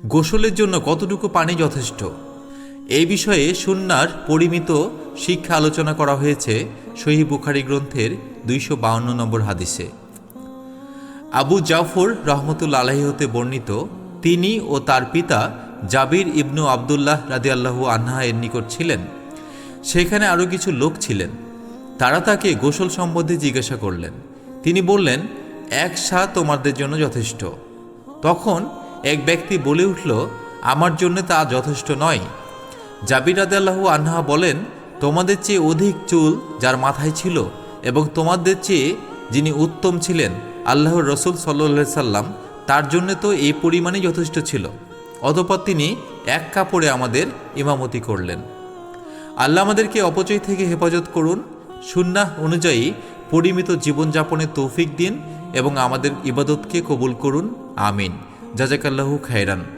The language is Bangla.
গোসলের জন্য কতটুকু পানি যথেষ্ট? এই বিষয়ে সুন্নাহর পরিমিত শিক্ষা আলোচনা করা হয়েছে সহিহ বুখারী গ্রন্থের 252 নম্বর হাদিসে। আবু জাফর রহমতুল্লাহ আলাইহি হতে বর্ণিত, তিনি ও তার পিতা জাবির ইবনু আবদুল্লাহ রাদিয়াল্লাহু আনহা এর নিকট ছিলেন। সেখানে আরও কিছু লোক ছিলেন। তারা তাকে গোসল সম্বন্ধে জিজ্ঞাসা করলেন। তিনি বললেন, এক সা তোমাদের জন্য যথেষ্ট। তখন এক ব্যক্তি বলে উঠল, আমার জন্য তা যথেষ্ট নয়। জাবির রাদিয়াল্লাহু আনহা বলেন, তোমাদের চেয়ে অধিক চুল যার মাথায় ছিল এবং তোমাদের চেয়ে যিনি উত্তম ছিলেন আল্লাহর রসুল সাল্লাল্লাহু আলাইহি সাল্লাম, তার জন্য তো এই পরিমাণই যথেষ্ট ছিল। অতঃপর তিনি এক কাপড়ে আমাদের ইমামতি করলেন। আল্লাহ আমাদেরকে অপচয় থেকে হেফাজত করুন, সুন্নাহ অনুযায়ী পরিমিত জীবনযাপনের তৌফিক দিন এবং আমাদের ইবাদতকে কবুল করুন। আমিন। জাযাকাল্লাহু খায়রান।